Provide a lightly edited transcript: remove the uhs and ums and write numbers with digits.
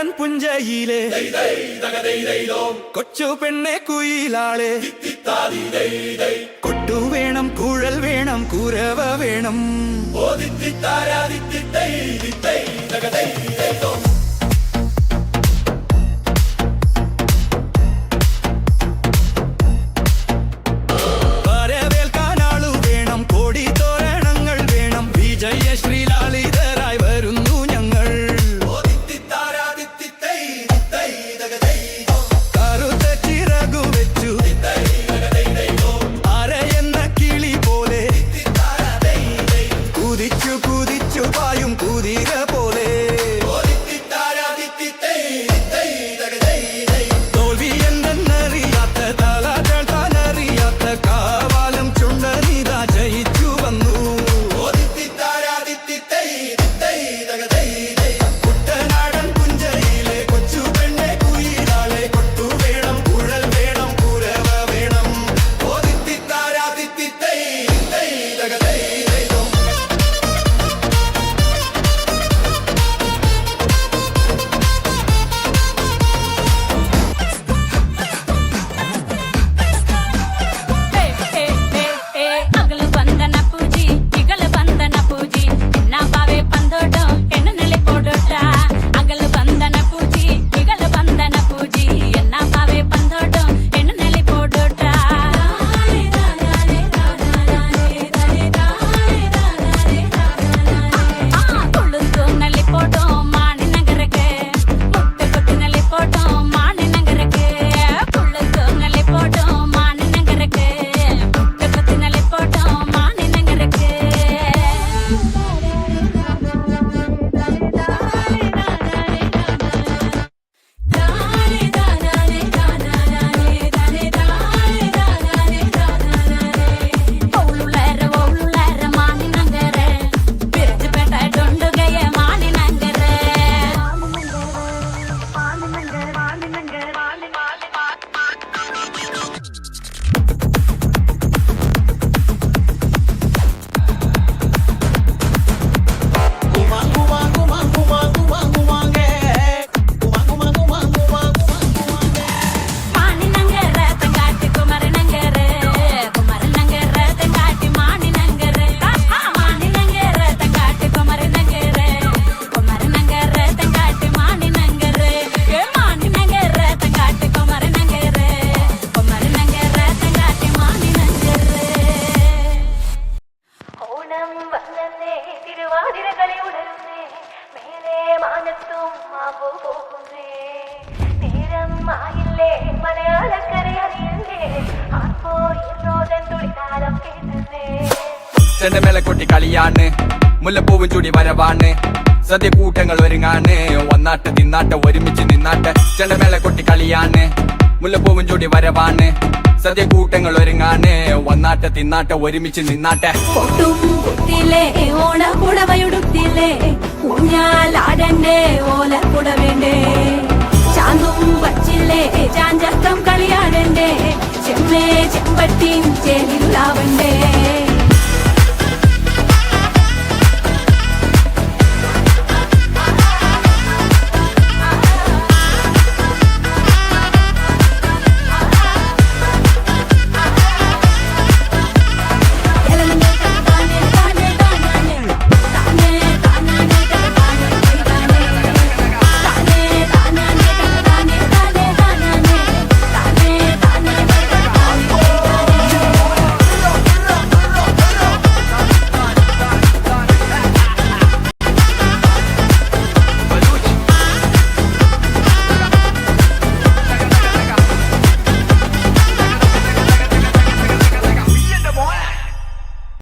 കുട്ടനാടൻ പുഞ്ചയിലെ കൊച്ചു പെണ്ണെ കുയിലാളെ കൊട്ടു വേണം കുഴൽ വേണം കുരവ വേണം ചെണ്ടമേള കൊട്ടി കളിയാണ് മുല്ലപ്പൂവും ചൂടി വരവാണ് സദ്യ കൂട്ടങ്ങൾ ഒരുങ്ങാണ് വന്നാട്ട് തിന്നാട്ട് ഒരുമിച്ച് നിന്നാട്ട് ചെണ്ടമേള കൊട്ടി കളിയാണ് മുല്ലപ്പൂവും ചൂടി വരവാണ് സദ്യ കൂട്ടങ്ങൾ ഒരുങ്ങാണ് വന്നാട്ട് തിന്നാട്ട് ഒരുമിച്ച് നിന്നാട്ടെ ഓണപ്പുടവയുടുത്തില്ലേ ഊഞ്ഞാലാടണ്ടേ ഓലപ്പുട വേണ്ടേ ചാന്തും വച്ചില്ലേ ചാഞ്ചക്കം കളിയാടണ്ടേ ചെമ്മേ ചെമ്പട്ടിയും ചേലിലാവണ്ടേ